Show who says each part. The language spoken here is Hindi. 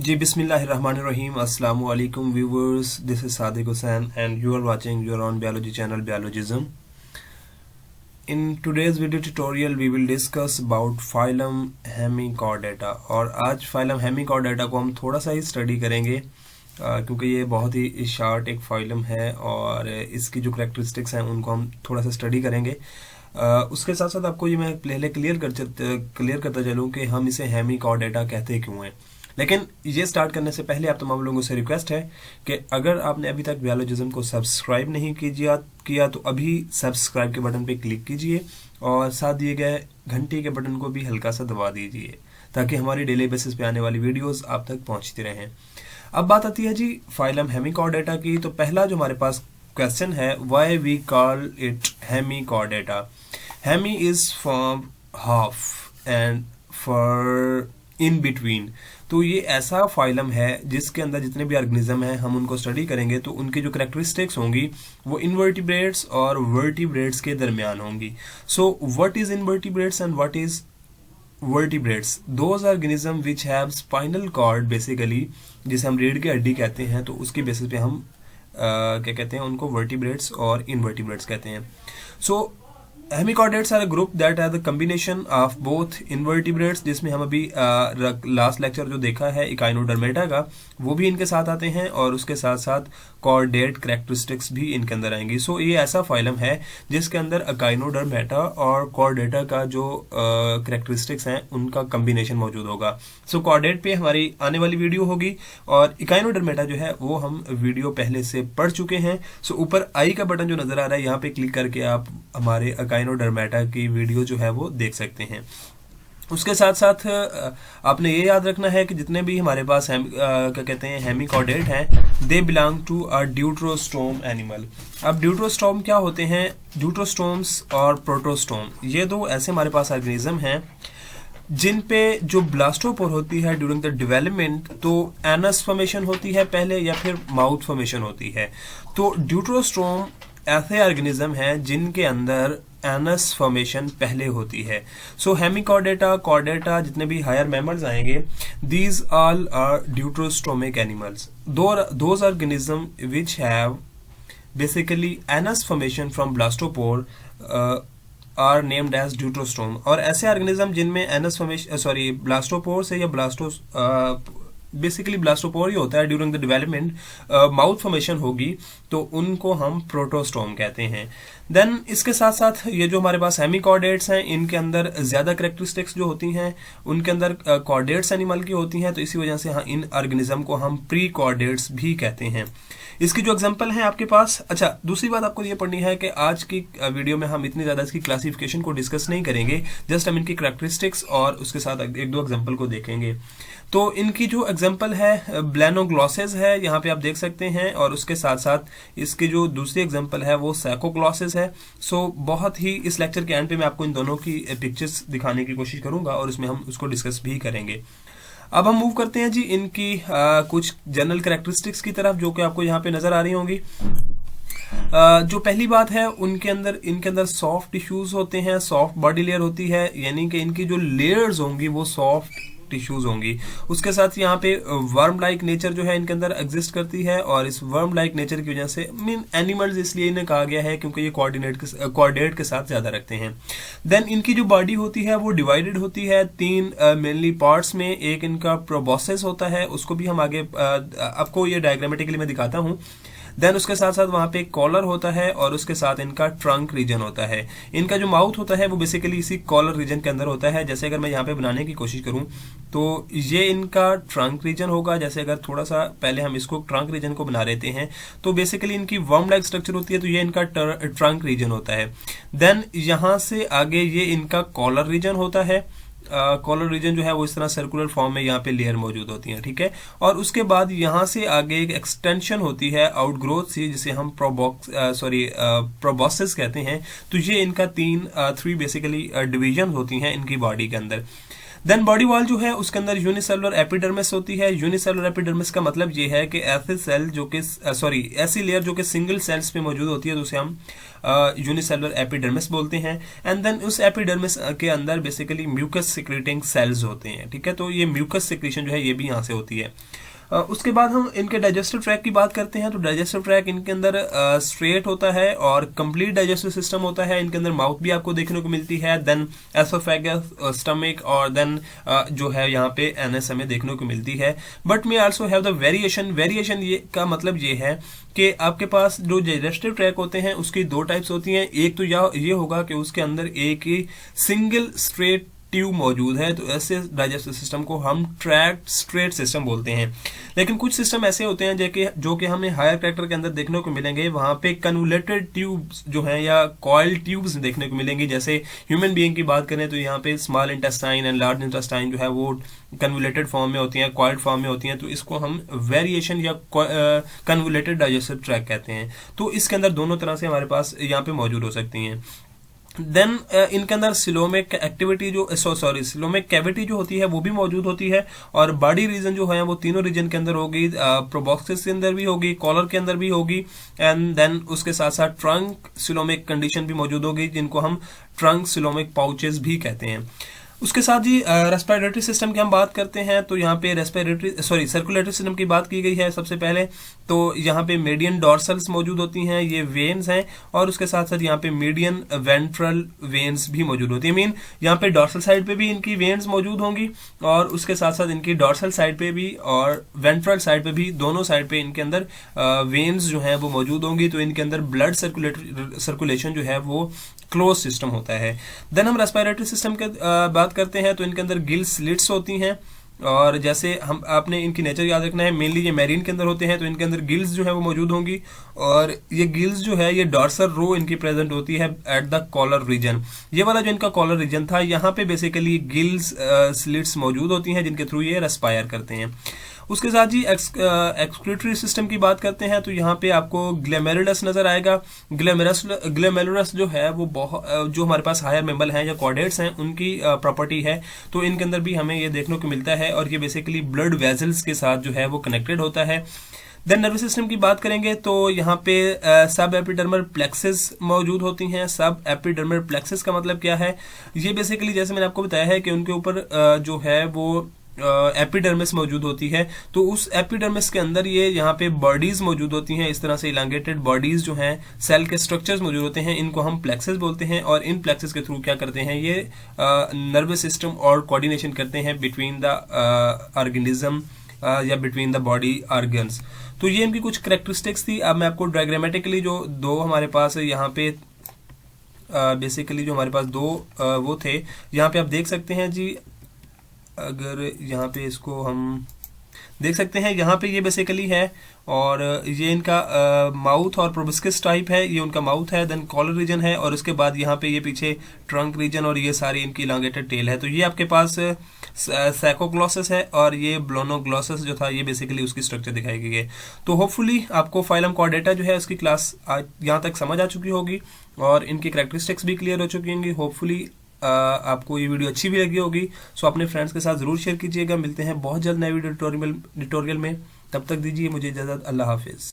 Speaker 1: जी बिस्मिल्लाहिर्रहमानिर्रहीम अस्सलामु अलैकुम viewers, this is Sadiq Hussain and you are watching your own biology channel Biologism. In today's video tutorial we will discuss about Phylum Hemichordata और आज Phylum Hemichordata को हम थोड़ा सा ही स्टडी करेंगे क्योंकि ये बहुत ही शार्ट एक फाइलम है और इसकी जो करैक्टरिस्टिक्स हैं उनको हम थोड़ा सा स्टडी करेंगे। उसके साथ साथ आपको ये मैं पहले क्लियर करता चलूँ कि हम इसे हेमिकॉर्डेटा कहते क्यों हैं। लेकिन ये स्टार्ट करने से पहले आप तमाम लोगों से रिक्वेस्ट है कि अगर आपने अभी तक बायोलॉजिज्म को सब्सक्राइब नहीं किया तो अभी सब्सक्राइब के बटन पे क्लिक कीजिए और साथ दिए गए घंटी के बटन को भी हल्का सा दबा दीजिए ताकि हमारी डेली बेसिस पे आने वाली वीडियोस आप तक पहुंचती रहें। अब बात आती है जी फाइलम हेमिकॉर्डेटा की। तो पहला जो हमारे पास क्वेश्चन है, why we call it hemichordata. Hemi is from half and for in between. तो ये ऐसा फाइलम है जिसके अंदर जितने भी ऑर्गेनिज्म हैं हम उनको स्टडी करेंगे तो उनकी जो करैक्टरिस्टिक्स होंगी वो इनवर्टिब्रेट्स और वर्टिब्रेट्स के दरमियान होंगी। So what is invertebrates and what is vertebrates? Those organisms which have spinal cord basically, जिसे हम रीढ़ की हड्डी कहते हैं, तो उसकी बेसिस पे हम क्या कहते हैं उनको vertebrates और invertebrates कहते हैं। So Hemichordates are a group that are the combination of both invertebrates, जिसमें हम अभी लास्ट लेक्चर जो देखा है इकाइनोडर्मेटा का वो भी इनके साथ आते हैं और उसके साथ साथ कॉर्डेट करैक्टरिस्टिक्स भी इनके अंदर आएंगी। सो ये ऐसा फाइलम है जिसके अंदर इकाइनोडर्मेटा और कॉर्डेटा का जो करैक्टरिस्टिक्स हैं उनका कम्बिनेशन मौजूद होगा। सो कॉर्डेट पे हमारी आने वाली वीडियो होगी और इकाइनोडर्मेटा जो है वो हम वीडियो पहले से पढ़ चुके हैं। सो ऊपर आई का बटन जो नजर आ रहा है यहाँ पे क्लिक करके आप हमारे इकाइनोडर्मेटा की वीडियो जो है वो देख सकते हैं। उसके साथ साथ आपने ये याद रखना है कि जितने भी हमारे पास क्या कहते हैं हेमिकॉर्डेट हैं, they belong to a deuterostome animal. अब ड्यूट्रोस्टोम क्या होते हैं? ड्यूट्रोस्टोम्स और प्रोटोस्टोम, ये दो ऐसे हमारे पास ऑर्गेनिज्म हैं जिन पे जो ब्लास्टोपोर होती है ड्यूरिंग द डेवलपमेंट, तो एनस फॉर्मेशन होती है पहले या फिर माउथ फॉर्मेशन होती है। तो ड्यूट्रोस्टोम ऐसे ऑर्गेनिज्म हैं जिनके अंदर एनस फॉर्मेशन पहले होती है। सो हेमिकॉर्डेटा, कॉर्डेटा, जितने भी हायर मैमल्स आएंगे, these all are deuterostomic animals. Those organism which have basically anus formation from blastopore are named as deuterostome. और ऐसे ऑर्गेनिज्म जिनमें एनस फॉर्मेशन ब्लास्टोपोर से या बेसिकली ब्लास्टोपोर ही होता है during the development, mouth formation होगी तो उनको हम प्रोटोस्टोम कहते हैं। देन इसके साथ साथ ये जो हमारे पास हेमिकॉर्डेट्स हैं इनके अंदर ज्यादा करैक्टरिस्टिक्स जो होती हैं उनके अंदर कॉर्डेट्स एनिमल की होती हैं, तो इसी वजह से इन ऑर्गेनिज्म को हम प्री कॉर्डेट्स भी कहते हैं। इसकी जो एग्जांपल है आपके पास। अच्छा, दूसरी बात आपको ये पढ़नी है कि आज की वीडियो में हम इतनी ज्यादा इसकी क्लासिफिकेशन को डिस्कस नहीं करेंगे, जस्ट हम इनकी करैक्टरिस्टिक्स और उसके साथ एक दो एग्जांपल को देखेंगे। तो इनकी जो एग्जांपल है ब्लैनोग्लॉसेस है, यहाँ पे आप देख सकते हैं, और उसके साथ साथ इसकी जो दूसरी एग्जांपल है वो सैकोग्लॉसेस है। सो बहुत ही इस लेक्चर के एंड पे मैं आपको इन दोनों की पिक्चर्स दिखाने की कोशिश करूंगा और उसमें हम उसको डिस्कस भी करेंगे। अब हम मूव करते हैं जी इनकी कुछ जनरल करैक्टरिस्टिक्स की तरफ जो कि आपको यहाँ पे नजर आ रही होंगी। जो पहली बात है इनके अंदर सॉफ्ट टिश्यूज होते हैं, सॉफ्ट बॉडी लेयर होती है, यानी कि इनकी जो लेयर्स होंगी वो सॉफ्ट टिश्यूज होंगी। उसके साथ यहाँ पे वर्म लाइक नेचर जो है इनके अंदर एग्जिस्ट करती है और इस वर्म लाइक नेचर की वजह से एनिमल्स इसलिए इन्हें कहा गया है क्योंकि ये कॉर्डेट के साथ ज्यादा रखते हैं। देन इनकी जो बॉडी होती है वो डिवाइडेड होती है तीन मेनली पार्ट्स में। एक इनका प्रोबॉसेस होता है, उसको भी हम आगे आपको ये डायग्रामेटिकली मैं दिखाता हूँ। देन उसके साथ साथ वहां पे एक कॉलर होता है और उसके साथ इनका ट्रंक रीजन होता है। इनका जो माउथ होता है वो बेसिकली इसी कॉलर रीजन के अंदर होता है। जैसे अगर मैं यहाँ पे बनाने की कोशिश करूं तो ये इनका ट्रंक रीजन होगा। जैसे अगर थोड़ा सा पहले हम इसको ट्रंक रीजन को बना लेते हैं तो बेसिकली इनकी वर्म लाइक स्ट्रक्चर होती है, तो ये इनका ट्रंक रीजन होता है। देन यहां से आगे ये इनका कॉलर रीजन होता है। कॉलर रीजन जो है वो इस तरह सर्कुलर फॉर्म में यहाँ पे लेयर मौजूद होती है, ठीक है। और उसके बाद यहाँ से आगे एक एक्सटेंशन होती है आउटग्रोथ से, जिसे हम प्रोबॉसेस कहते हैं। तो ये इनका थ्री बेसिकली डिवीजन होती हैं इनकी बॉडी के अंदर। देन बॉडी वॉल जो है उसके अंदर यूनिसेलुलर एपिडर्मिस होती है। यूनिसेलुलर एपिडर्मिस का मतलब ये है कि ऐसे सेल जो कि ऐसी लेयर जो कि सिंगल सेल्स पे मौजूद होती है तो उसे हम यूनिसेलुलर एपिडर्मिस बोलते हैं। एंड देन उस एपिडर्मिस के अंदर बेसिकली म्यूकस सिक्रेटिंग सेल्स होते हैं, ठीक है। तो ये म्यूकस सिक्रेशन जो है ये भी यहाँ से होती है। उसके बाद हम इनके डाइजेस्टिव ट्रैक की बात करते हैं। तो डाइजेस्टिव ट्रैक इनके अंदर स्ट्रेट होता है और कंप्लीट डाइजेस्टिव सिस्टम होता है। इनके अंदर माउथ भी आपको देखने को मिलती है, देन एसोफेगस, स्टमक और देन जो है यहाँ पे एनएस हमें देखने को मिलती है। But may also have the variation ये का मतलब ये है कि आपके पास जो डाइजेस्टिव ट्रैक होते हैं उसकी दो टाइप्स होती हैं। एक तो ये होगा कि उसके अंदर एक ही सिंगल स्ट्रेट ट्यूब मौजूद है, तो ऐसे डाइजेस्टिव सिस्टम को हम ट्रैक्ट स्ट्रेट सिस्टम बोलते हैं। लेकिन कुछ सिस्टम ऐसे होते हैं जो कि हमें हायर कैरेक्टर के अंदर देखने को मिलेंगे, वहां पे कन्वोलेटेड ट्यूब्स जो हैं या कॉइल ट्यूब्स देखने को मिलेंगी। जैसे ह्यूमन बीइंग की बात करें तो यहाँ पे small intestine and large intestine जो है वो कन्वोलेटेड फॉर्म में होती हैं, कॉइल्ड फॉर्म में होती हैं, तो इसको हम वेरिएशन या कन्वोलेटेड डाइजेस्टिव ट्रैक कहते हैं। तो इसके अंदर दोनों तरह से हमारे पास यहाँ पे मौजूद हो सकती हैं। देन इनके अंदर सिलोमिक एक्टिविटी जो सिलोमिक कैविटी जो होती है वो भी मौजूद होती है, और बॉडी रीजन जो है वो तीनों रीजन के अंदर होगी, प्रोबॉक्सिस के अंदर भी होगी, कॉलर के अंदर भी होगी, एंड देन उसके साथ साथ ट्रंक सिलोमिक कंडीशन भी मौजूद होगी, जिनको हम ट्रंक सिलोमिक पाउचेस भी कहते हैं। उसके साथ ही रेस्पिरेटरी सिस्टम की हम बात करते हैं तो यहाँ पे सर्कुलेटरी सिस्टम की बात की गई है सबसे पहले। तो यहाँ पे मीडियन डॉर्सल्स मौजूद होती हैं, ये वेन्स हैं, और उसके साथ साथ यहाँ पे मीडियन वेंट्रल वेन्स भी मौजूद होती है। मीन यहाँ पे डॉर्सल साइड पे भी इनकी वेन्स मौजूद होंगी, और उसके साथ साथ इनकी डॉर्सल साइड पे भी और वेंट्रल साइड पे भी, दोनों साइड पे इनके अंदर वेन्स जो है वो मौजूद होंगी। तो इनके अंदर ब्लड सर्कुलेशन जो है वो क्लोज सिस्टम होता है। देन हम रेस्पिरेटरी सिस्टम के बात करते हैं तो इनके अंदर गिल स्लिट्स होती हैं, और जैसे हम आपने इनकी नेचर याद रखना है, मेनली ये मैरीन के अंदर होते हैं, तो इनके अंदर गिल्स जो है वो मौजूद होंगी, और ये गिल्स जो है ये डॉर्सल रो इनकी प्रेजेंट होती है एट द कॉलर रीजन। ये वाला जो इनका कॉलर रीजन था, यहाँ पे बेसिकली गिल्स स्लिट्स मौजूद होती हैं जिनके थ्रू ये रेस्पायर करते हैं। उसके साथ ही एक्सक्रीटरी सिस्टम की बात करते हैं तो यहाँ पे आपको ग्लोमेरुलस नजर आएगा। ग्लोमेरुलस जो है वो जो हमारे पास हायर मेमल हैं या कॉर्डेट्स हैं उनकी प्रॉपर्टी है, तो इनके अंदर भी हमें ये देखने को मिलता है, और ये बेसिकली ब्लड वेजल्स के साथ जो है वो कनेक्टेड होता है। देन नर्वस सिस्टम की बात करेंगे तो यहाँ पे सब एपिडर्मल प्लेक्सेस मौजूद होती हैं। सब एपिडर्मल प्लेक्सेस का मतलब क्या है? ये बेसिकली जैसे मैंने आपको बताया है कि उनके ऊपर जो है वो एपिडर्मिस मौजूद होती है, तो उस एपिडर्मिस के अंदर ये यहाँ पे बॉडीज मौजूद होती हैं। इस तरह से इलांगेटेड बॉडीज जो हैं, सेल के स्ट्रक्चर्स मौजूद होते हैं, इनको हम प्लेक्सेस बोलते हैं, और इन प्लेक्सेस के थ्रू क्या करते हैं, ये नर्वस सिस्टम और कोऑर्डिनेशन करते हैं बिटवीन द ऑर्गेनिज्म या बिटवीन द बॉडी ऑर्गन्स। तो ये इनकी कुछ करेक्टरिस्टिक्स थी। अब मैं आपको डायग्रामेटिकली जो दो हमारे पास यहाँ पे बेसिकली जो हमारे पास दो वो थे, यहाँ पे आप देख सकते हैं जी। अगर यहाँ पे इसको हम देख सकते हैं, यहाँ पे ये बेसिकली है, और ये इनका माउथ और प्रोबिस्कस टाइप है, ये उनका माउथ है, देन कॉलर रीजन है, और उसके बाद यहाँ पे ये पीछे ट्रंक रीजन, और ये सारी इनकी इलांगेटेड टेल है। तो ये आपके पास सैकोग्लॉसस है, और ये ब्लोनोग्लॉसस जो था ये बेसिकली उसकी स्ट्रक्चर दिखाई गई है। तो होपफुली आपको फाइलम कॉर्डेटा जो है उसकी क्लास यहाँ तक समझ आ चुकी होगी, और इनकी करैक्टरिस्टिक्स भी क्लियर हो चुकी होंगी। होपफुली आपको ये वीडियो अच्छी भी लगी होगी। सो अपने फ्रेंड्स के साथ जरूर शेयर कीजिएगा। मिलते हैं बहुत जल्द नए वीडियो ट्यूटोरियल में, तब तक दीजिए मुझे इजाजत। अल्लाह हाफिज।